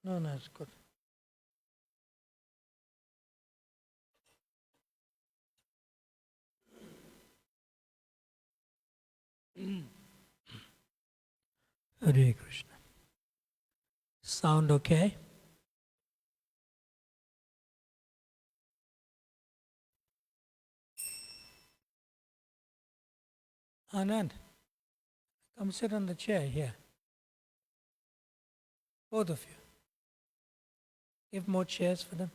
No, it's good. Hare Krishna. Sound okay? Anand, come sit on the chair here. Both of you. Give more chairs for them.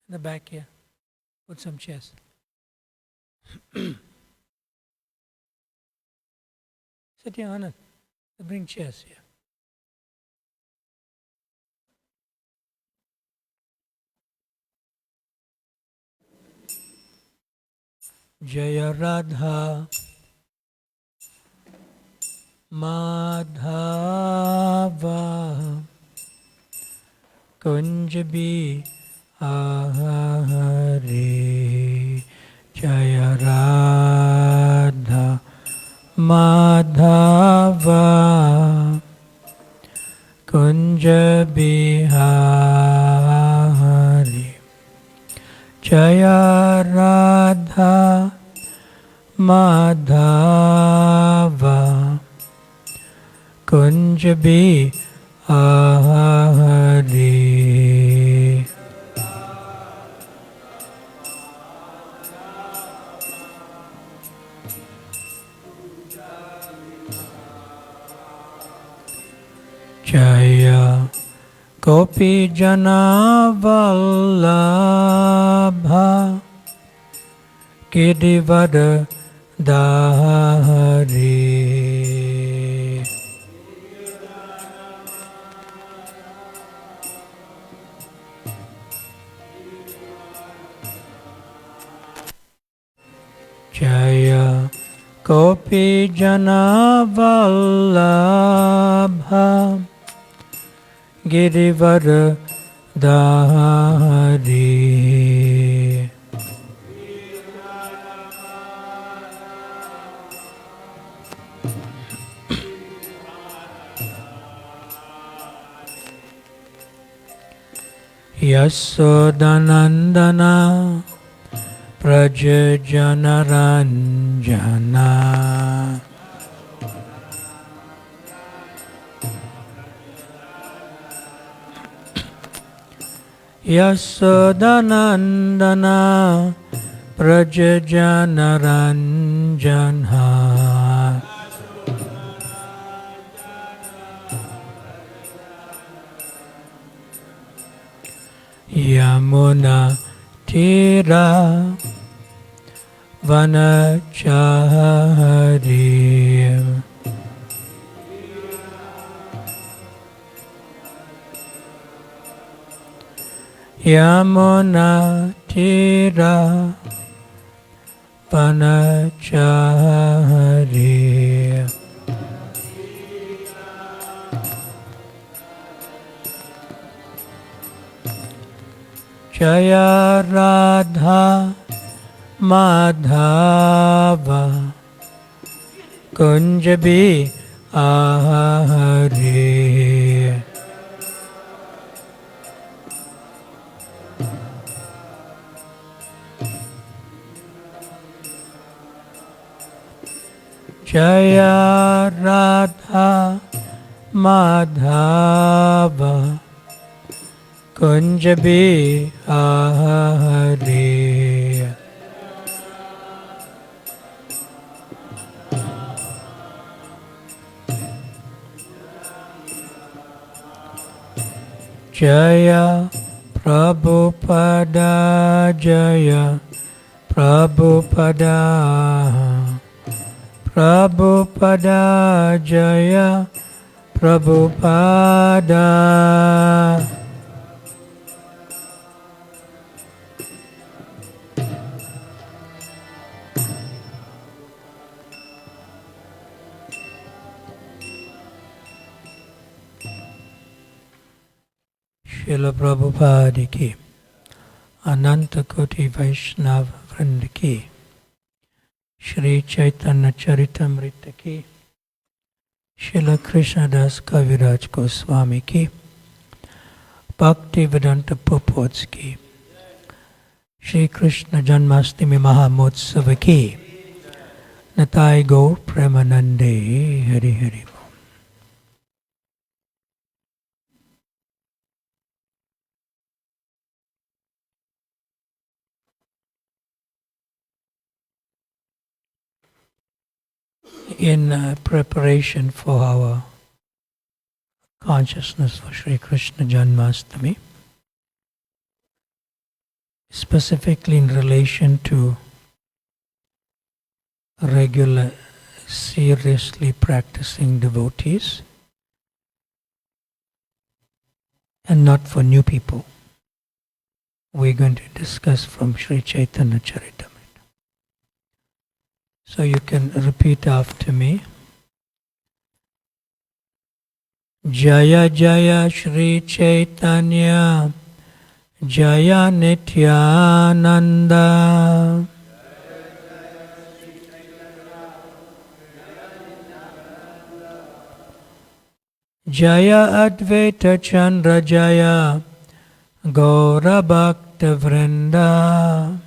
In the back here. Put some chairs. Sit here, Anand. Bring chairs here. Jaya Radha Madhava Kunjabi Ahari Jaya Radha Madhava Kunjabi Ahari Jaya Radha Madhava Kunj Bihari. Jaya Gopi Jana Vallabha Girivada Dhari. Jaya Gopi Jana Vallabha Girivada Dhari. Yasodanandana Prajajanaranjana Yasodanandana Prajajanaranjana Yamuna Tira Vanachari. Yamuna Tira Vanachari. Jaya Radha Madhava Kunj Bihari. Jaya Radha Madhava Kunj Bihari. Jaya Prabhupada Jaya Prabhupada Prabhupada Jaya Prabhupada. Srila Prabhupada ki, Ananta Koti Vaishnava Vrinda ki, Shri Chaitanya Charitamrita ki, Srila Krishnadas Kaviraj Goswami ki, Bhakti Vedanta purports ki. Shri Krishna Janmashtami Mahamotsava ki. Natai Go Premanande Hari Hari. In preparation for our consciousness for Shri Krishna Janmashtami, specifically in relation to regular, seriously practicing devotees, and not for new people. We're going to discuss from Sri Chaitanya Charitamrita. So you can repeat after me. Jaya Jaya Shri Chaitanya Jaya Nityananda Jaya Advaita Chandra Jaya Gaura Bhakta Vrinda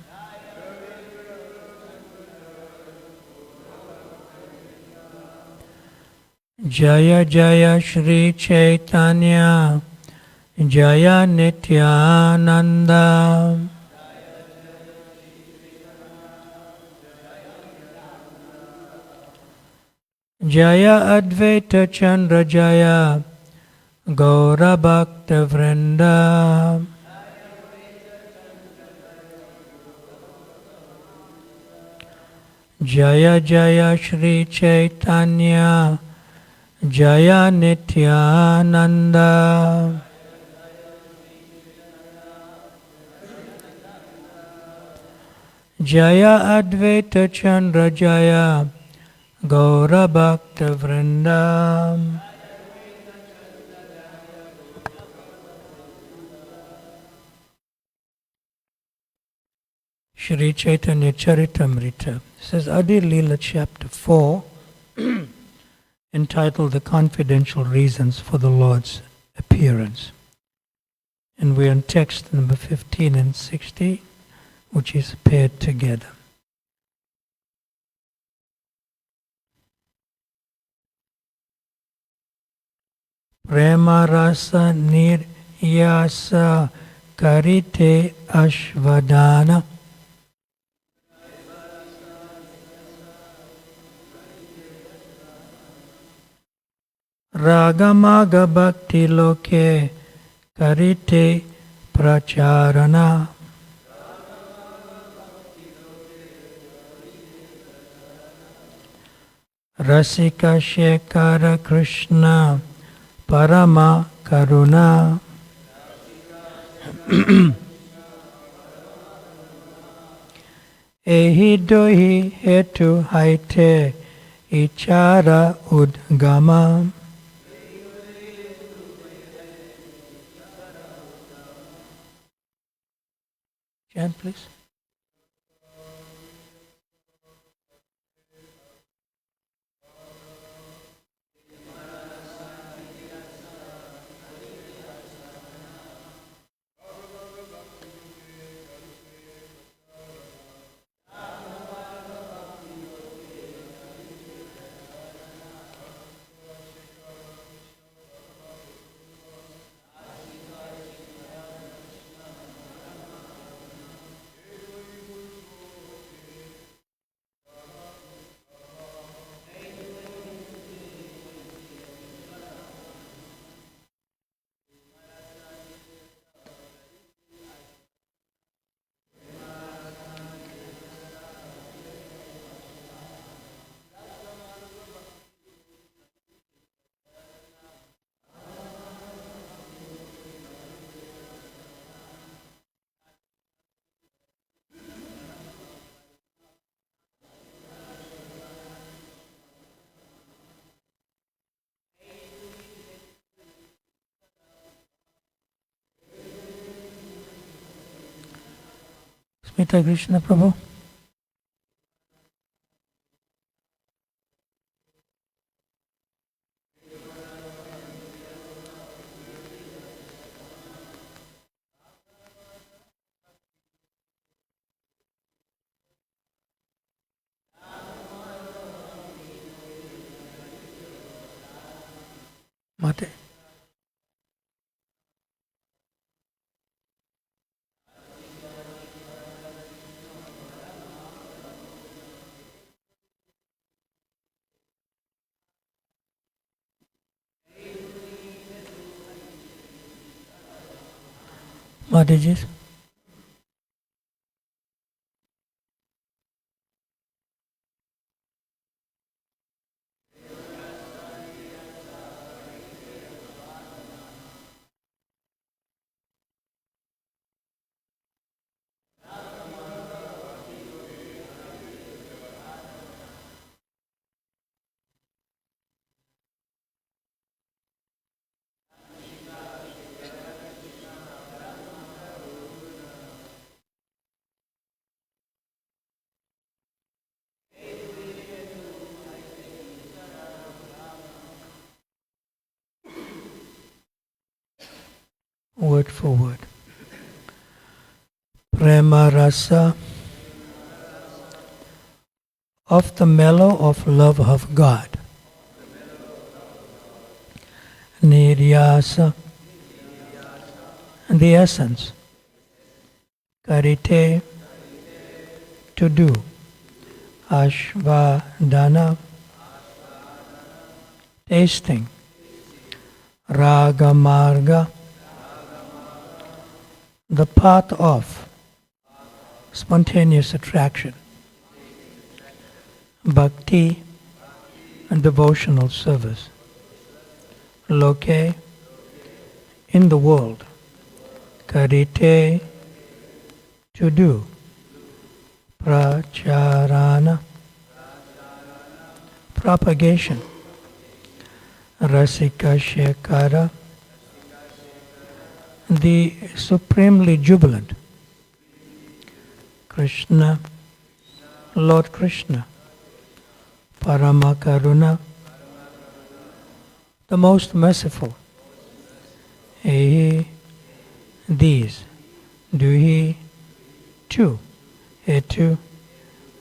Jaya Jaya Shri Chaitanya Jaya Nityananda Jaya Advaita Chandra Jaya Gaura Bhakta Vrinda Jaya Jaya Shri Chaitanya Jaya Nityananda Jaya Advaita Chandra Jaya Gaura Bhakta Vrinda Shri Chaitanya Charitamrita says Adi Leela chapter 4 entitled The Confidential Reasons for the Lord's Appearance. And we're in text number 15 and 16, which is paired together. Prema rasa niryasa karite ashvadana Ragamaga bhakti loke karite pracharana Rasika Shekara Krishna Parama Karuna Ehi dohi hetu haite ichara udgama Chant, please. Smita Krishna Prabhu. Mate. Mataji. Word for word. Prema rasa of the mellow of love of God. Niryasa, the essence. Karite, to do. Ashvadana, tasting. Ragamarga, the path of spontaneous attraction. Bhakti, and devotional service. Loke, in the world. Karite, to do. Pracharana, propagation. Rasika Shekara, the supremely jubilant. Krishna, Lord Krishna. Paramakaruna, the most merciful. Ehi, these. Duhi, two. Hetu,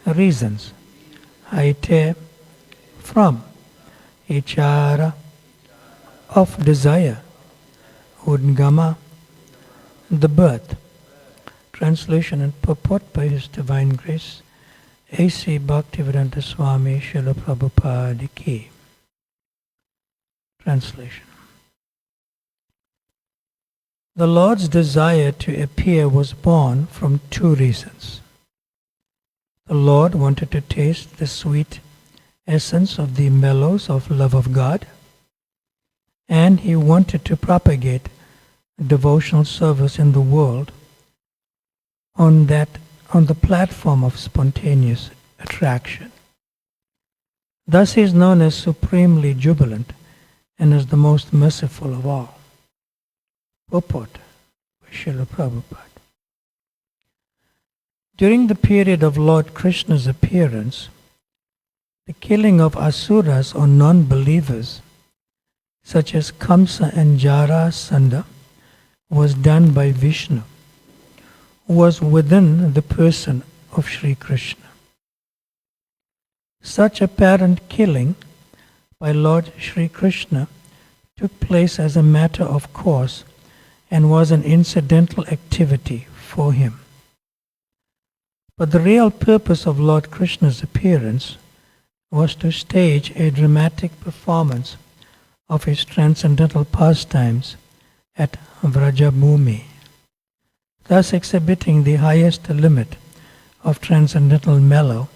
reasons. Haite, from. Ichara, of desire. Udgama, the birth. Translation and purport by His Divine Grace, A.C. Bhaktivedanta Swami Srila Prabhupada Ki. Translation. The Lord's desire to appear was born from two reasons. The Lord wanted to taste the sweet essence of the mellows of love of God, and He wanted to propagate devotional service in the world on the platform of spontaneous attraction. Thus He is known as supremely jubilant and as the most merciful of all. Purport by Srila Prabhupada. During the period of Lord Krishna's appearance, the killing of asuras or non-believers such as Kamsa and Jarasandha was done by Vishnu, who was within the person of Sri Krishna. Such apparent killing by Lord Sri Krishna took place as a matter of course and was an incidental activity for him. But the real purpose of Lord Krishna's appearance was to stage a dramatic performance of his transcendental pastimes at Vrajabhumi, thus exhibiting the highest limit of transcendental mellow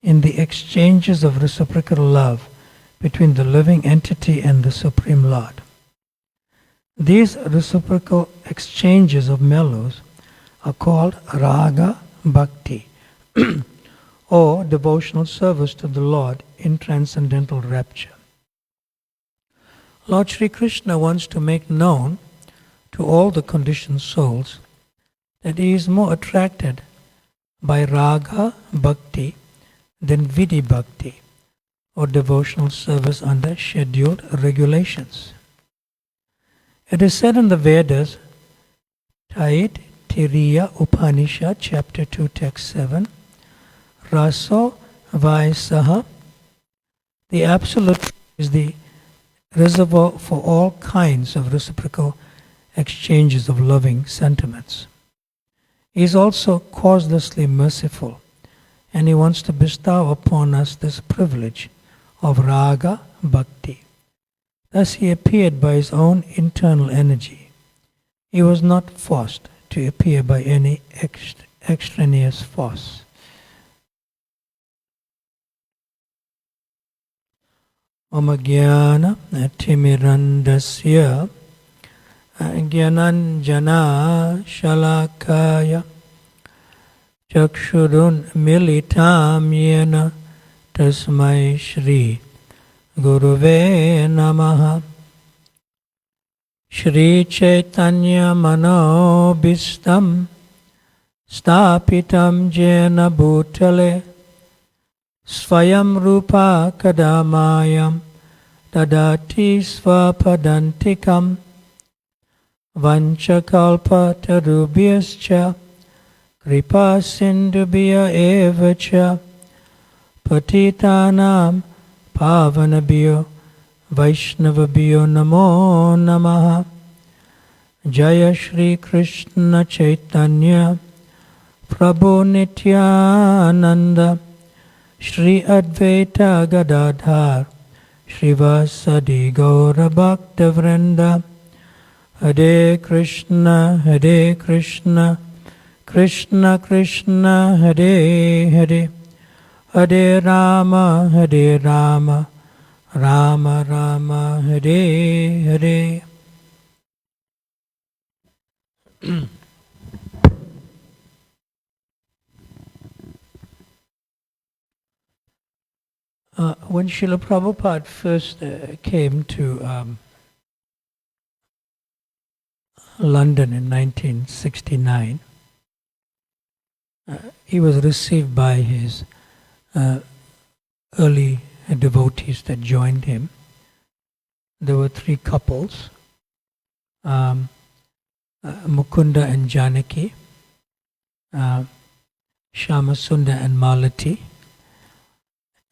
in the exchanges of reciprocal love between the living entity and the Supreme Lord. These reciprocal exchanges of mellows are called Raga Bhakti, or devotional service to the Lord in transcendental rapture. Lord Sri Krishna wants to make known to all the conditioned souls that He is more attracted by Raga Bhakti than Vidhi Bhakti, or devotional service under scheduled regulations. It is said in the Vedas, Tait Tiriya Upanishad, chapter 2, text 7, Raso Vaisaha, the Absolute is the reservoir for all kinds of reciprocal exchanges of loving sentiments. He is also causelessly merciful, and He wants to bestow upon us this privilege of raga bhakti. Thus He appeared by His own internal energy. He was not forced to appear by any extraneous force. Omajnana timirandasya Jnananjana Shalakaya Chakshurun Militam Yena Tasmai Shri Guruve Namaha. Shri Chaitanya Manobhistam Stapitam Jena Bhutale Svayam Rupa Kadamayam Dadati Svapadantikam Vanchakalpa tarubhyascha kripa sindhubhya evacha patitanam pavanabhyo vaishnavabhyo namo namaha. Jaya Shri Krishna Chaitanya Prabhu Nityananda Shri Advaita Gadadhar Shrivasadi Gaura Bhakta Vrinda. Hare Krishna, Krishna Krishna, Hare Hare, Hare Rama, Rama Rama, Hare Hare. When Srila Prabhupada first came to London in 1969, he was received by his early devotees that joined him. There were three couples, Mukunda and Janaki, Shyamasunda and Malati,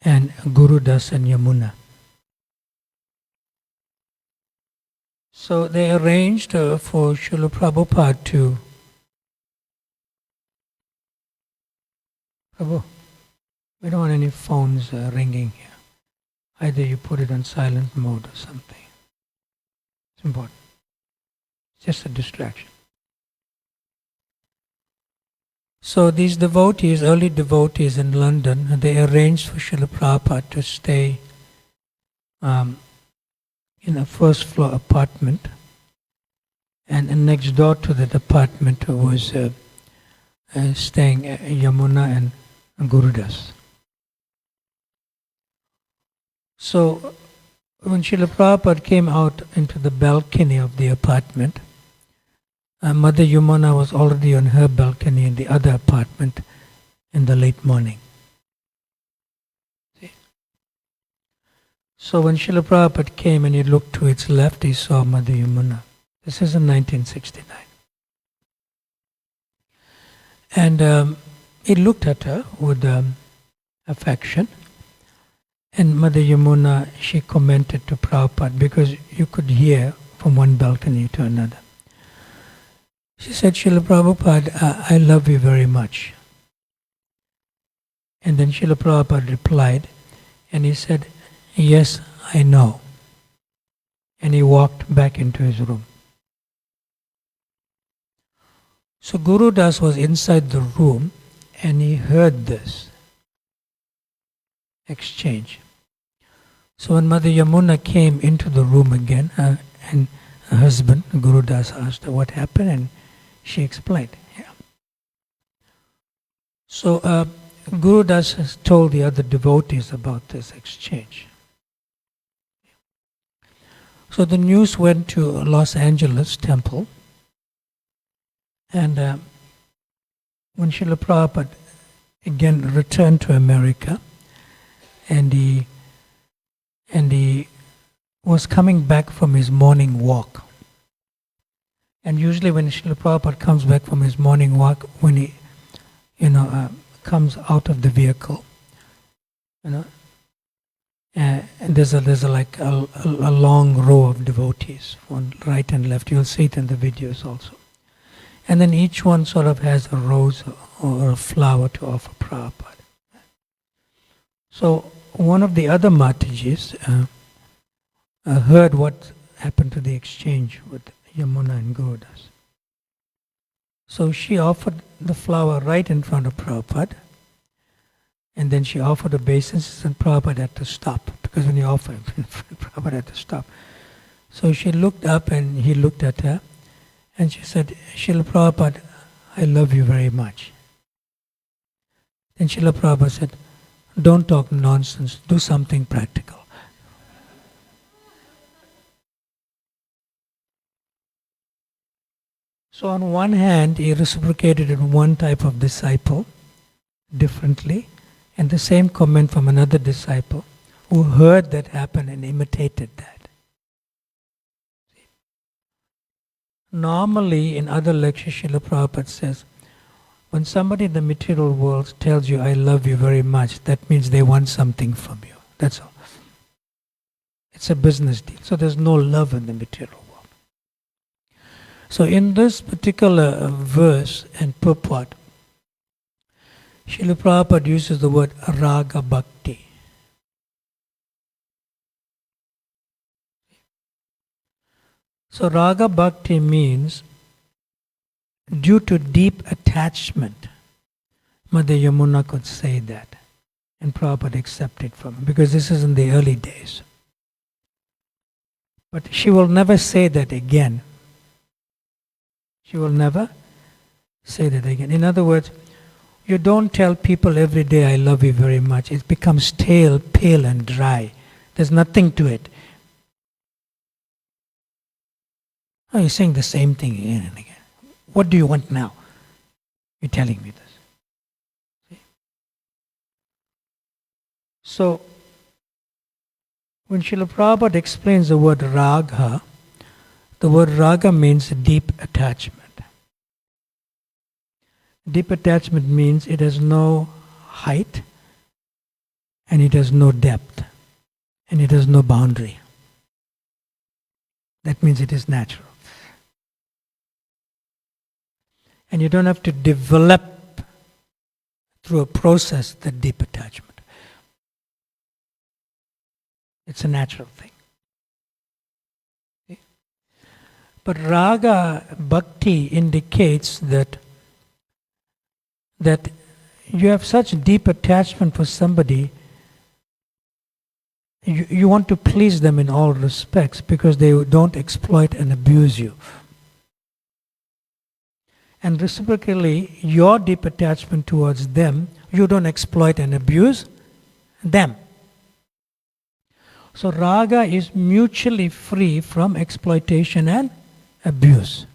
and Gurudas and Yamuna. So they arranged for Srila Prabhupada to... Prabhu, we don't want any phones ringing here. Either you put it on silent mode or something. It's important. It's just a distraction. So these devotees, early devotees in London, they arranged for Srila Prabhupada to stay in a first floor apartment, and next door to that apartment was staying Yamuna and Gurudas. So when Srila Prabhupada came out into the balcony of the apartment, Mother Yamuna was already on her balcony in the other apartment in the late morning. So when Srila Prabhupada came and he looked to its left, he saw Mother Yamuna. This is in 1969. And he looked at her with affection. And Mother Yamuna, she commented to Prabhupada, because you could hear from one balcony to another. She said, Srila Prabhupada, I love you very much. And then Srila Prabhupada replied, and he said, yes, I know. And he walked back into his room. So Guru Das was inside the room and he heard this exchange. So when Mother Yamuna came into the room again, and her husband, Guru Das, asked her what happened, and she explained. Yeah. So Guru Das has told the other devotees about this exchange. So the news went to Los Angeles temple, and when Srila Prabhupada again returned to America, and he was coming back from his morning walk. And usually when Srila Prabhupada comes back from his morning walk, when he comes out of the vehicle, And there's a long row of devotees on right and left. You'll see it in the videos also. And then each one sort of has a rose or a flower to offer Prabhupada. So one of the other Matajis heard what happened to the exchange with Yamuna and Gaudas. So she offered the flower right in front of Prabhupada. And then she offered obeisances and Prabhupada had to stop. Because when you offer, Prabhupada had to stop. So she looked up and he looked at her. And she said, Srila Prabhupada, I love you very much. Then Srila Prabhupada said, don't talk nonsense, do something practical. So on one hand, he reciprocated in one type of disciple differently, and the same comment from another disciple who heard that happen and imitated that. Normally, in other lectures, Srila Prabhupada says, when somebody in the material world tells you, I love you very much, that means they want something from you. That's all. It's a business deal. So there's no love in the material world. So in this particular verse and purport, Srila Prabhupada uses the word raga bhakti. So raga bhakti means due to deep attachment. Mother Yamuna could say that. And Prabhupada accepted from him because this is in the early days. But she will never say that again. She will never say that again. In other words, you don't tell people every day, I love you very much. It becomes stale, pale and dry. There's nothing to it. Oh, you're saying the same thing again and again. What do you want now? You're telling me this. See? So, when Srila Prabhupada explains the word raga means deep attachment. Deep attachment means it has no height and it has no depth and it has no boundary. That means it is natural. And you don't have to develop through a process that deep attachment. It's a natural thing. See? But raga bhakti indicates that you have such deep attachment for somebody, you want to please them in all respects because they don't exploit and abuse you. And reciprocally, your deep attachment towards them, you don't exploit and abuse them. So raga is mutually free from exploitation and abuse.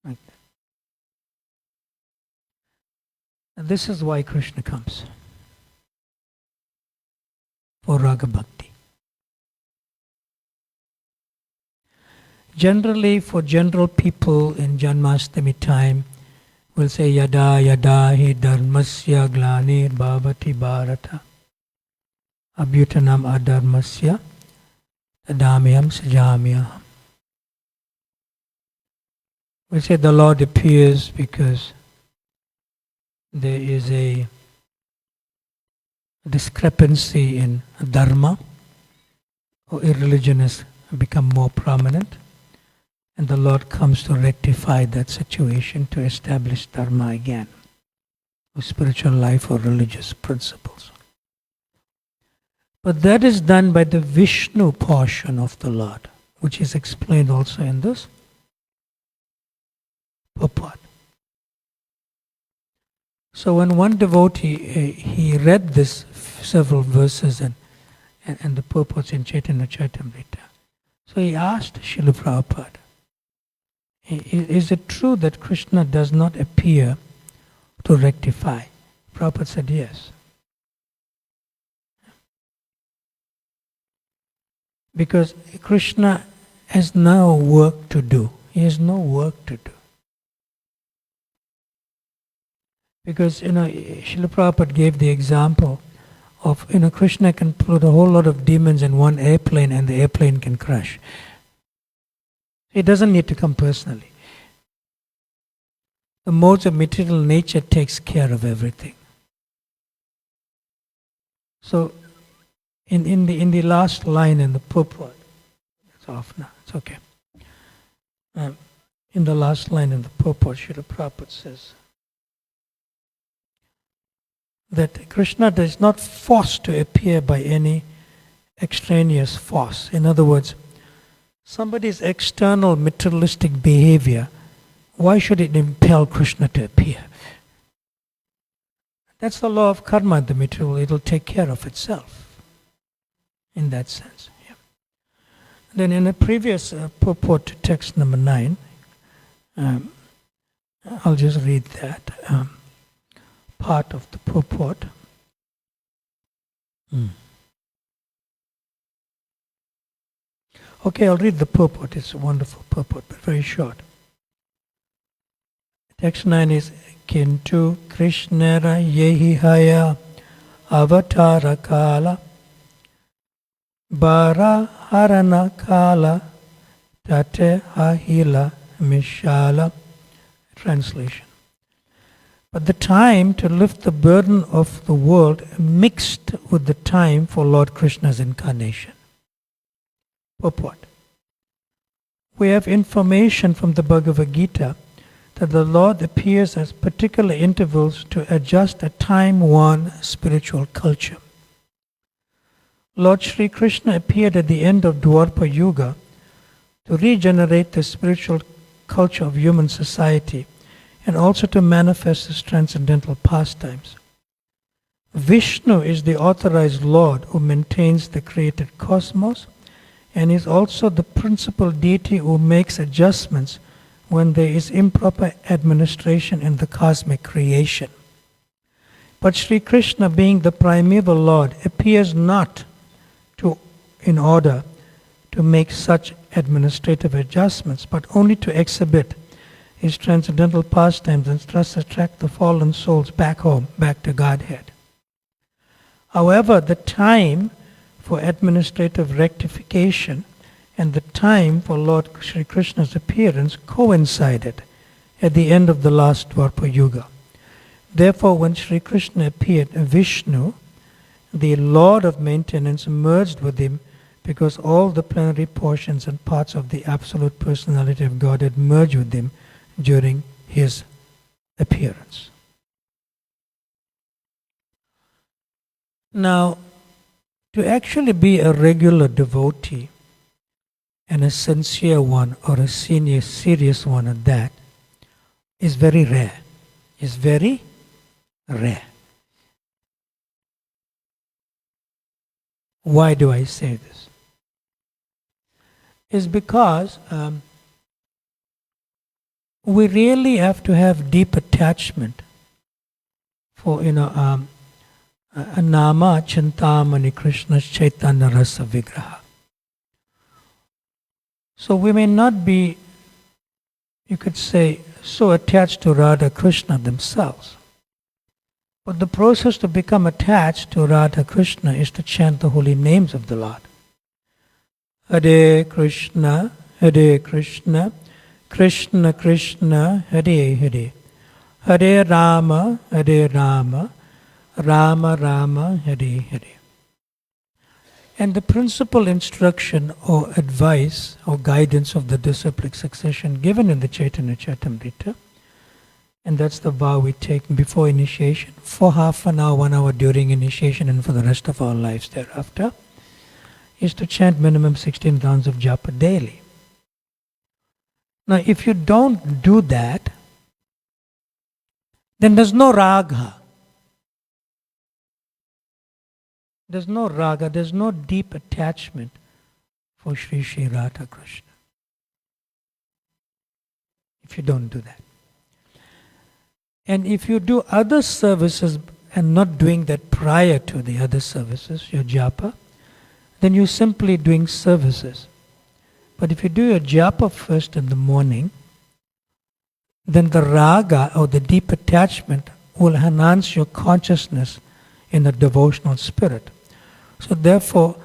Like that. And this is why Krishna comes. For raga bhakti. Generally, for general people in Janmashtami time, we'll say yada yada hi dharmasya glanir bhavati bharata abhyutanam adharmasya tadamyam sajamyaham. We say the Lord appears because there is a discrepancy in dharma, or irreligion has become more prominent. And the Lord comes to rectify that situation, to establish dharma again, or spiritual life or religious principles. But that is done by the Vishnu portion of the Lord, which is explained also in this purport. So when one devotee, he read this several verses and the purports in Chaitanya Charitamrita. So he asked Srila Prabhupada, is it true that Krishna does not appear to rectify? Prabhupada said yes. Because Krishna has no work to do. He has no work to do. Because, Srila Prabhupada gave the example of, Krishna can put a whole lot of demons in one airplane and the airplane can crash. It doesn't need to come personally. The modes of material nature takes care of everything. So, in the last line in the purport, it's off now, it's okay. In the last line in the purport, Srila Prabhupada says that Krishna is not forced to appear by any extraneous force. In other words, somebody's external materialistic behavior, why should it impel Krishna to appear? That's the law of karma, the material. It'll take care of itself in that sense. Yeah. Then in a previous purport to text number 9, I'll just read that part of the purport. Okay, I'll read the purport. It's a wonderful purport, but very short. Text 9 is Kintu Krishnara Yehihaya Avatara Kala Bara Harana Kala Tate Ahila Mishala. Translation. But the time to lift the burden of the world mixed with the time for Lord Krishna's incarnation. Purport. We have information from the Bhagavad Gita that the Lord appears at particular intervals to adjust a time-worn spiritual culture. Lord Sri Krishna appeared at the end of Dwapara Yuga to regenerate the spiritual culture of human society and also to manifest his transcendental pastimes. Vishnu is the authorized Lord who maintains the created cosmos and is also the principal deity who makes adjustments when there is improper administration in the cosmic creation. But Sri Krishna, being the primeval Lord, appears not in order to make such administrative adjustments, but only to exhibit his transcendental pastimes and thus attract the fallen souls back home, back to Godhead. However, the time for administrative rectification and the time for Lord Sri Krishna's appearance coincided at the end of the last Dwapara Yuga. Therefore, when Sri Krishna appeared, Vishnu, the Lord of maintenance, merged with him because all the plenary portions and parts of the Absolute Personality of Godhead merged with him during his appearance. Now, to actually be a regular devotee, and a sincere one or a serious one at that, is very rare. Is very rare. Why do I say this? It's because we really have to have deep attachment for a nama Chintamani Krishna Chaitanya Rasa Vigraha. So we may not be, you could say, so attached to Radha Krishna themselves. But the process to become attached to Radha Krishna is to chant the holy names of the Lord. Hare Krishna, Krishna Krishna, Hare Hare. Hare Rama, Rama Rama, Hare Hare. And the principal instruction or advice or guidance of the disciplic succession given in the Chaitanya Charitamrita, and that's the vow we take before initiation, for half an hour, 1 hour during initiation, and for the rest of our lives thereafter, is to chant minimum 16 rounds of japa daily. Now, if you don't do that, then there's no raga. There's no raga, there's no deep attachment for Sri Sri Radha Krishna. If you don't do that. And if you do other services and not doing that prior to the other services, your japa, then you're simply doing services. But if you do your japa first in the morning, then the raga or the deep attachment will enhance your consciousness in a devotional spirit. So therefore,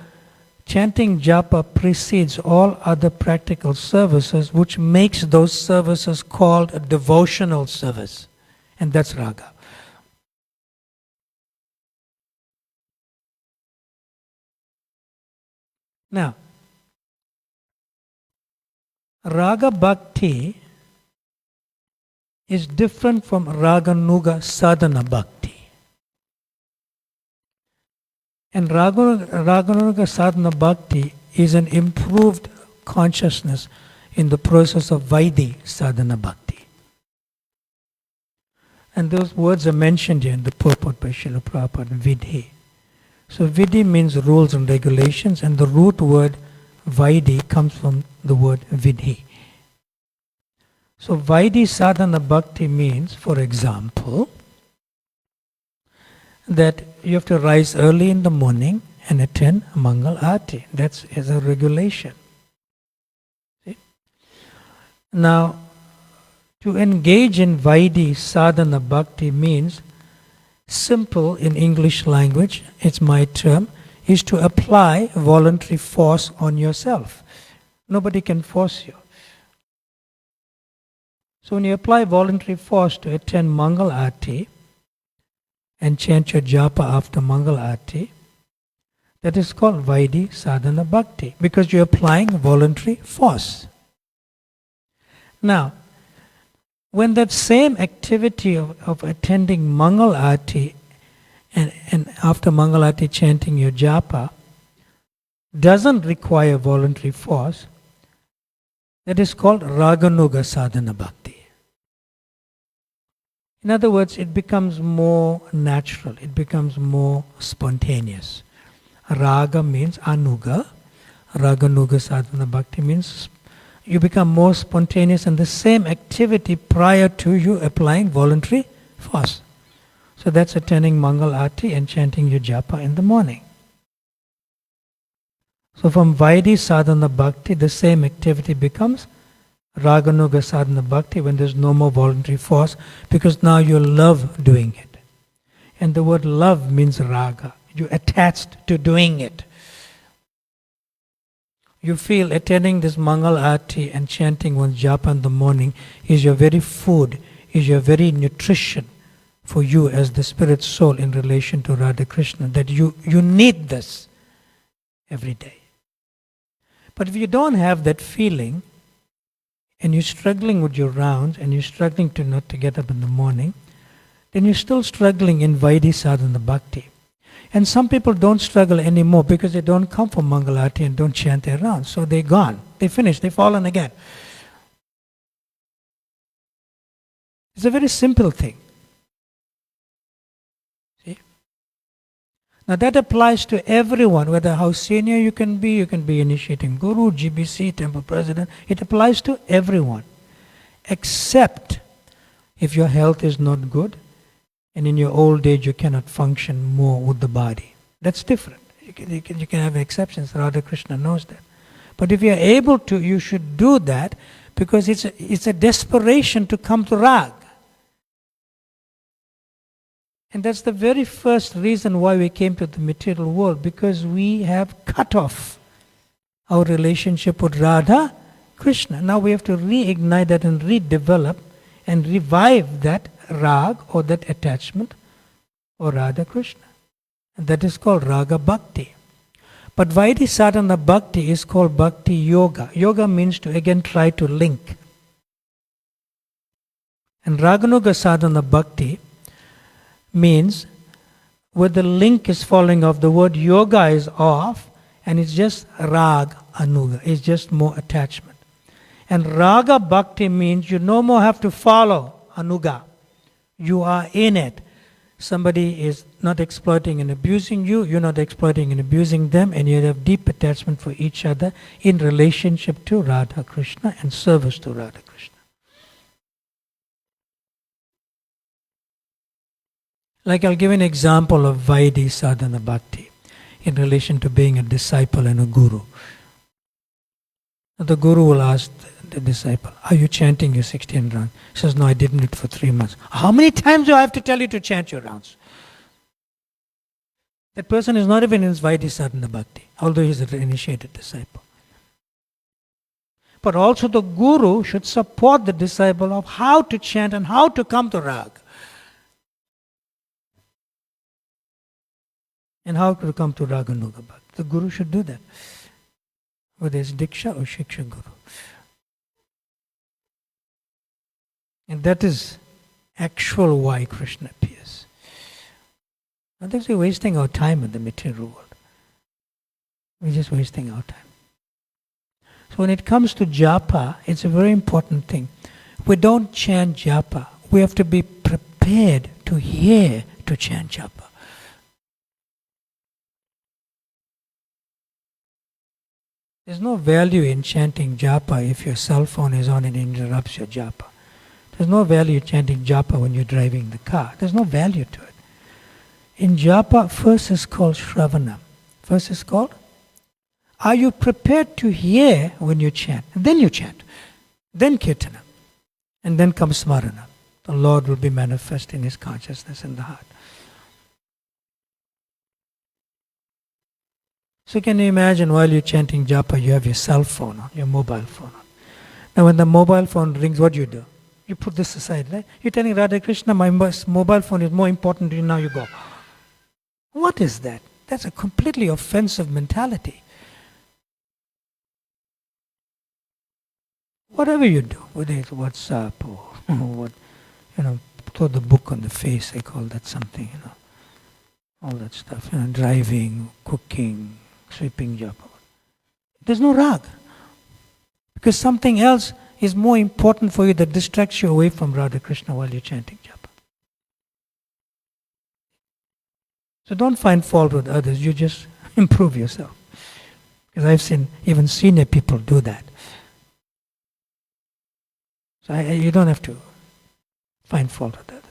chanting japa precedes all other practical services, which makes those services called a devotional service. And that's raga. Now, raga bhakti is different from raganuga sadhana bhakti. And raganuga sadhana bhakti is an improved consciousness in the process of Vaidhi sadhana bhakti. And those words are mentioned here in the purport by Srila Prabhupada, vidhi. So vidhi means rules and regulations, and the root word Vaidhi comes from the word vidhi. So Vaidhi sadhana bhakti means, for example, that you have to rise early in the morning and attend Mangal Arati. That's as a regulation. See? Now, to engage in Vaidhi sadhana bhakti means, simple in English language, it's my term, is to apply voluntary force on yourself. Nobody can force you. So when you apply voluntary force to attend Mangal Arati and chant your japa after Mangal Arati, that is called Vaidhi sadhana bhakti, because you're applying voluntary force. Now, when that same activity of attending Mangal Arati and after Mangal Arati chanting your japa doesn't require voluntary force, that is called Raganuga sadhana bhakti. In other words, it becomes more natural, it becomes more spontaneous. Raga means anuga, Raganuga sadhana bhakti means you become more spontaneous in the same activity prior to you applying voluntary force. So that's attending Mangal Arati and chanting your japa in the morning. So from Vaidhi sadhana bhakti, the same activity becomes Raganuga sadhana bhakti when there's no more voluntary force, because now you love doing it. And the word love means raga. You're attached to doing it. You feel attending this Mangal Arati and chanting one's japa in the morning is your very food, is your very nutrition for you as the spirit soul in relation to Radha Krishna, that you need this every day. But if you don't have that feeling, and you're struggling with your rounds, and you're struggling to not to get up in the morning, then you're still struggling in Vaidhi sadhana bhakti. And some people don't struggle anymore because they don't come for Mangal Arati and don't chant their rounds. So they're gone. They finished. They've fallen again. It's a very simple thing. See? Now that applies to everyone, whether how senior you can be initiating guru, GBC, temple president. It applies to everyone. Except if your health is not good, and in your old age you cannot function more with the body. That's different. You can have exceptions. Radha Krishna knows that. But if you are able to, you should do that, because it's a desperation to come to Rag. And that's the very first reason why we came to the material world, because we have cut off our relationship with Radha Krishna. Now we have to reignite that and redevelop and revive that rag or that attachment or Radha Krishna. And that is called Raga Bhakti. But Vaidhi Sadhana Bhakti is called Bhakti Yoga. Yoga means to again try to link. And Raganuga Sadhana Bhakti means where the link is falling off, the word yoga is off, and it's just rag anuga, it's just more attachment. And Raga Bhakti means you no more have to follow anuga. You are in it. Somebody is not exploiting and abusing you, you're not exploiting and abusing them, and you have deep attachment for each other in relationship to Radha Krishna and service to Radha Krishna. Like I'll give an example of Vaidhi Sadhana Bhakti in relation to being a disciple and a guru. The guru will ask the disciple, are you chanting your 16 rounds? He says, no, I didn't do it for 3 months. How many times do I have to tell you to chant your rounds? That person is not even in his Vaidhi sadhana bhakti, although he is an initiated disciple. But also the guru should support the disciple of how to chant and how to come to rag. And how to come to raga nuga bhakti. The guru should do that. Whether it's Diksha or Shiksha Guru. And that is actual why Krishna appears. Otherwise we're wasting our time in the material world. We're just wasting our time. So when it comes to japa, it's a very important thing. We don't chant japa. We have to be prepared to hear to chant japa. There's no value in chanting japa if your cell phone is on and interrupts your japa. There's no value in chanting japa when you're driving the car. There's no value to it. In japa, first is called shravana. First is called, are you prepared to hear when you chant? And then you chant. Then kirtana. And then comes smarana. The Lord will be manifest in His consciousness in the heart. So can you imagine while you're chanting japa, you have your cell phone on, your mobile phone on. Now when the mobile phone rings, what do? You put this aside, right? You're telling Radha Krishna, my mobile phone is more important to you, now you go. What is that? That's a completely offensive mentality. Whatever you do, whether it's WhatsApp or what, throw the book on the face, I call that something, all that stuff, driving, cooking, sweeping job. There's no rag. Because something else is more important for you that distracts you away from Radha Krishna while you're chanting japa. So don't find fault with others, you just improve yourself. Because I've seen even senior people do that. So you don't have to find fault with others.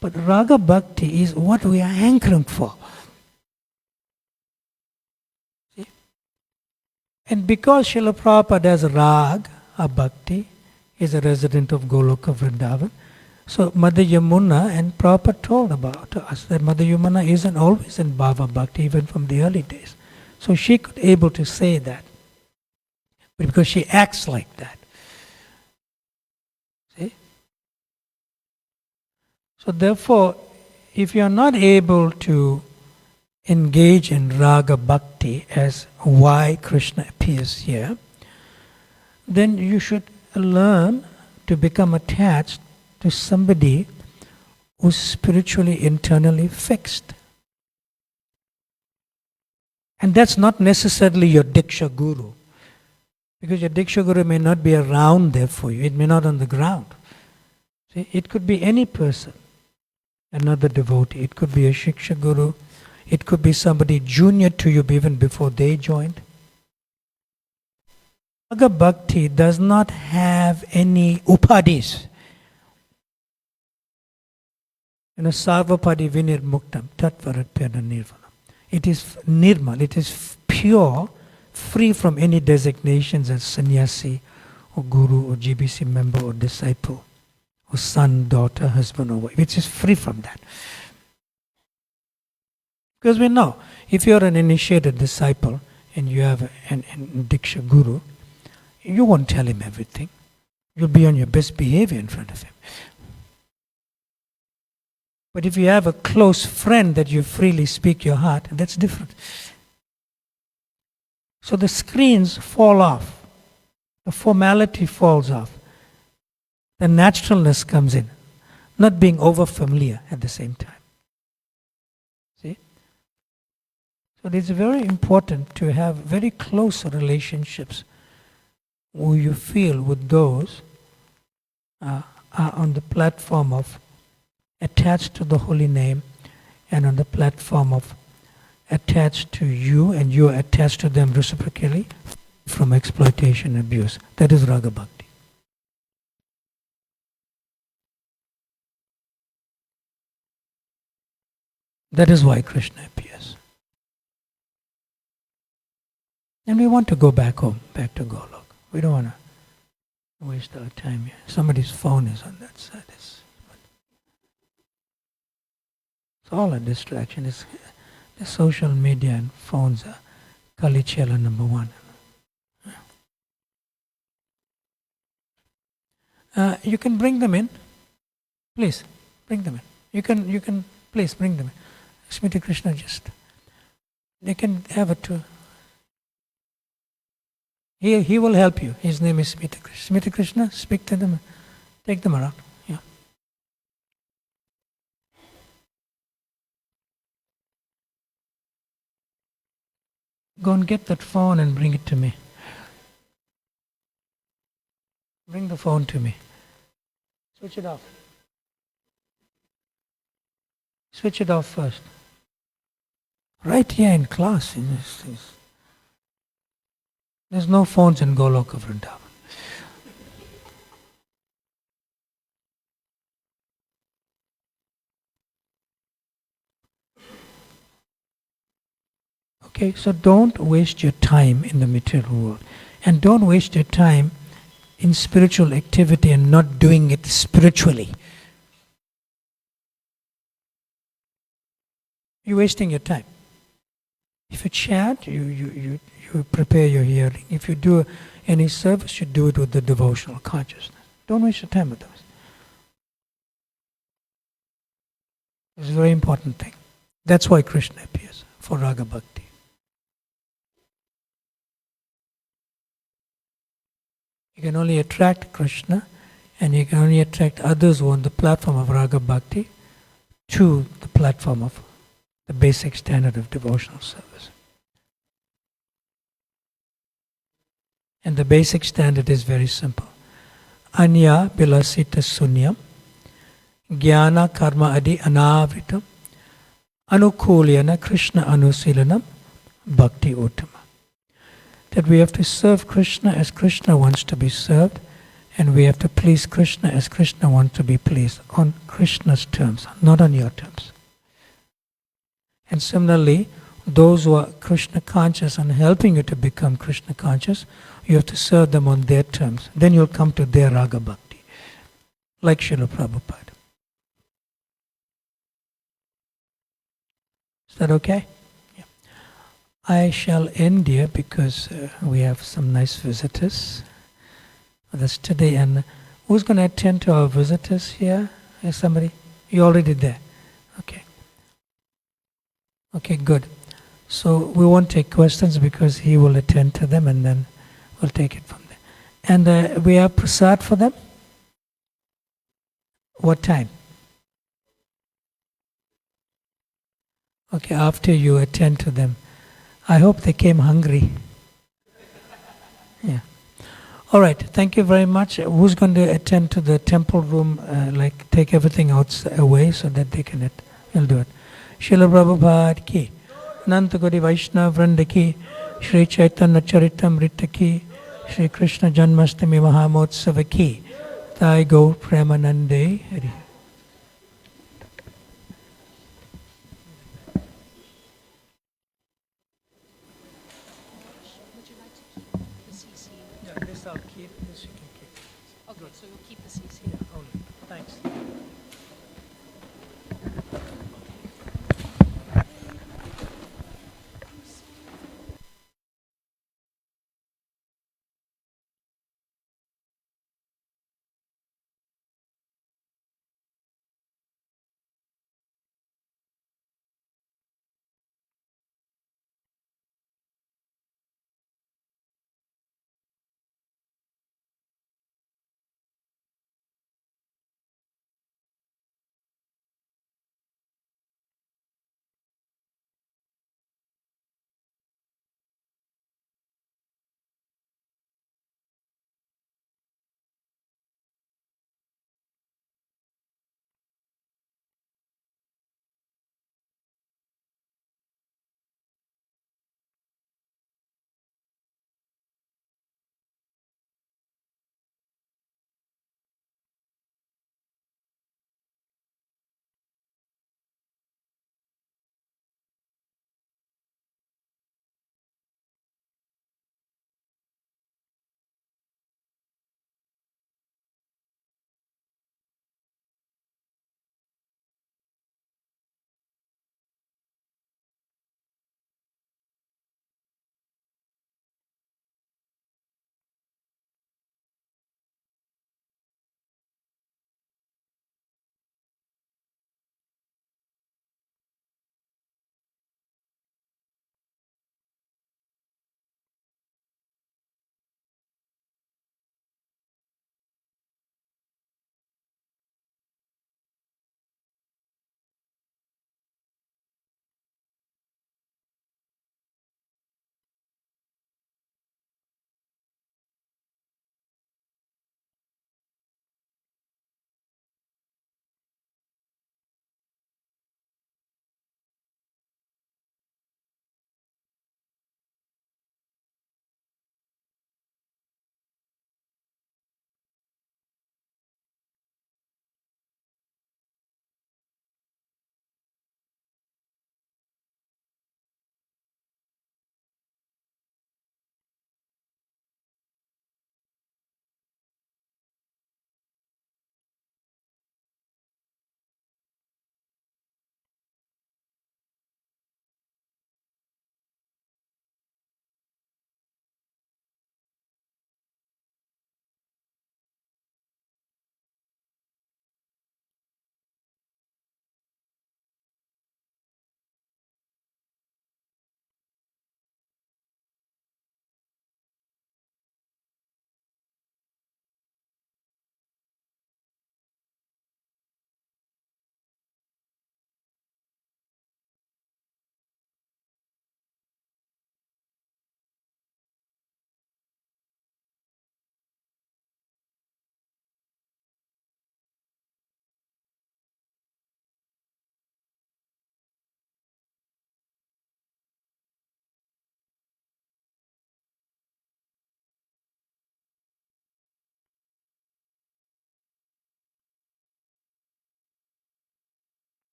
But raga bhakti is what we are hankering for. See? And because Srila Prabhupada has rag, a bhakti, is a resident of Goloka Vrindavan, so Mother Yamuna and Prabhupada told about us that Mother Yamuna isn't always in Bhava Bhakti, even from the early days. So she could able to say that. But because she acts like that. See? So therefore, if you are not able to engage in Raga Bhakti as why Krishna appears here, then you should learn to become attached to somebody who's spiritually internally fixed. And that's not necessarily your Diksha Guru. Because your Diksha Guru may not be around there for you. It may not on the ground. See, it could be any person, another devotee. It could be a Shiksha Guru. It could be somebody junior to you even before they joined. Raga Bhakti does not have any upadis. Sarvapadi vinirmuktam tatvaratpyana nirvanam. It is nirmal, it is pure, free from any designations as sannyasi or guru or GBC member or disciple or son, daughter, husband or wife. It is free from that. Because we know, if you are an initiated disciple and you have an Diksha Guru, you won't tell him everything. You'll be on your best behavior in front of him. But if you have a close friend that you freely speak your heart, that's different. So the screens fall off. The formality falls off. The naturalness comes in. Not being over familiar at the same time. See? So it is very important to have very close relationships who you feel with those are on the platform of attached to the holy name and on the platform of attached to you and you are attached to them reciprocally from exploitation and abuse. That is Raga Bhakti. That is why Krishna appears. And we want to go back home, back to Golok. We don't want to Waste our time here. Somebody's phone is on that side. It's all a distraction. It's, the social media and phones are Kalichela number one. You can bring them in. Please, bring them in. You can please bring them in. Smriti Krishna they can have it too. He will help you. His name is Smriti Krishna. Smriti Krishna, speak to them. Take them around. Yeah. Go and get that phone and bring it to me. Bring the phone to me. Switch it off. Switch it off first. Right here in class. There's no phones in Goloka Vrindavan. Okay, so don't waste your time in the material world. And don't waste your time in spiritual activity and not doing it spiritually. You're wasting your time. If you chant, you prepare your hearing. If you do any service, you do it with the devotional consciousness. Don't waste your time with those. It's a very important thing. That's why Krishna appears, for Raga Bhakti. You can only attract Krishna, and you can only attract others who are on the platform of Raga Bhakti to the platform of the basic standard of devotional service. And the basic standard is very simple. Anya bilasita sunyam, jnana karma adi anavritam, anukulyana Krishna anusilanam, bhakti uttama. That we have to serve Krishna as Krishna wants to be served, and we have to please Krishna as Krishna wants to be pleased, on Krishna's terms, not on your terms. And similarly, those who are Krishna conscious and helping you to become Krishna conscious, you have to serve them on their terms. Then you'll come to their Raga Bhakti, like Srila Prabhupada. Is that okay? Yeah. I shall end here because we have some nice visitors with us today. And who's going to attend to our visitors here? Is somebody? You're already there. Okay. Okay, good. So we won't take questions because he will attend to them, and then we'll take it from there. And we have prasad for them? What time? Okay, after you attend to them. I hope they came hungry. Yeah. All right, thank you very much. Who's going to attend to the temple room, like take everything away so that they can we'll do it. Srila Prabhupada ki, Ananta Gauri Vaishnava Vranda ki, Shri Chaitanya Charitamrita ki, Shri Krishna Janmashtami Mahamotsava ki, Thai Gaur Premanande Hari.